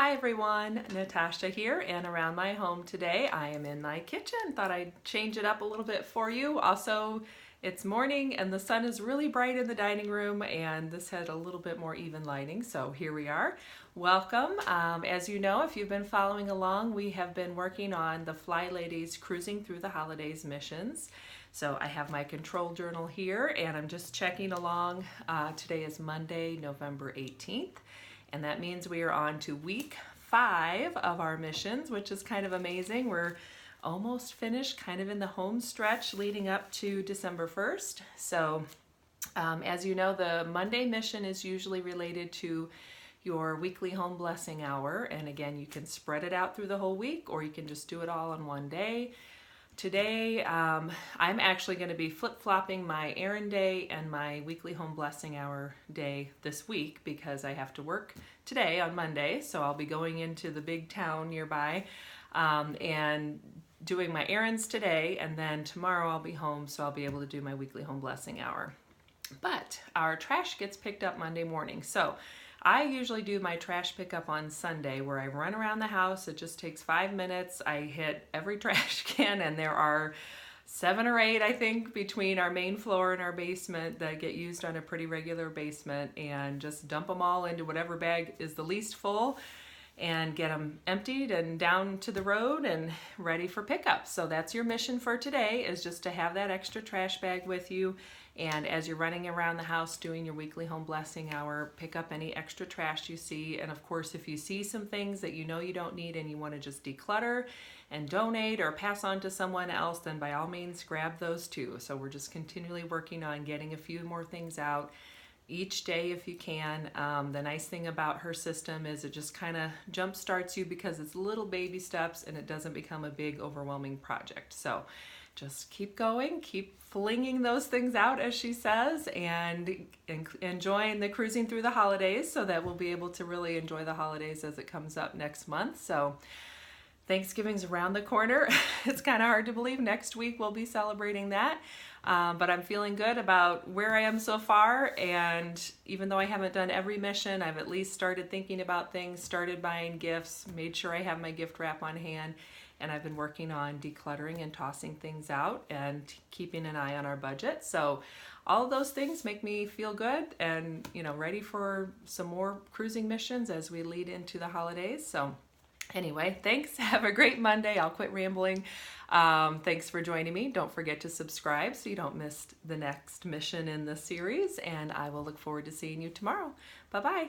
Hi everyone, Natasha here, and around my home today I am in my kitchen. Thought I'd change it up a little bit for you. Also, it's morning and the sun is really bright in the dining room, and this had a little bit more even lighting, so here we are. Welcome. As you know, if you've been following along, we have been working on the Fly Ladies Cruising Through the Holidays missions. So I have my control journal here and I'm just checking along. Today is Monday, November 18th. And that means we are on to week 5 of our missions, which is kind of amazing. We're almost finished, kind of in the home stretch leading up to December 1st. So as you know, the Monday mission is usually related to your weekly home blessing hour. And again, you can spread it out through the whole week, or you can just do it all in one day. Today, I'm actually going to be flip-flopping my errand day and my weekly home blessing hour day this week because I have to work today on Monday. So I'll be going into the big town nearby and doing my errands today, and then tomorrow I'll be home, so I'll be able to do my weekly home blessing hour. But our trash gets picked up Monday morning. So I usually do my trash pickup on Sunday, where I run around the house. It just takes 5 minutes. I hit every trash can, and there are 7 or 8, I think, between our main floor and our basement that get used on a pretty regular basement, and just dump them all into whatever bag is the least full and get them emptied and down to the road and ready for pickup. So that's your mission for today, is just to have that extra trash bag with you. And as you're running around the house doing your weekly home blessing hour, pick up any extra trash you see. And of course, if you see some things that you know you don't need and you want to just declutter and donate or pass on to someone else, then by all means grab those too. So we're just continually working on getting a few more things out each day if you can. The nice thing about her system is it just kind of jump starts you because it's little baby steps and it doesn't become a big overwhelming project. So just keep going, keep flinging those things out, as she says, and enjoying the cruising through the holidays, so that we'll be able to really enjoy the holidays as it comes up next month. So Thanksgiving's around the corner. It's kind of hard to believe next week we'll be celebrating that. But I'm feeling good about where I am so far, and even though I haven't done every mission, I've at least started thinking about things, started buying gifts, made sure I have my gift wrap on hand, and I've been working on decluttering and tossing things out and keeping an eye on our budget. So all of those things make me feel good and, ready for some more cruising missions as we lead into the holidays. So anyway, thanks. Have a great Monday. I'll quit rambling. Thanks for joining me. Don't forget to subscribe so you don't miss the next mission in the series, and I will look forward to seeing you tomorrow. Bye-bye.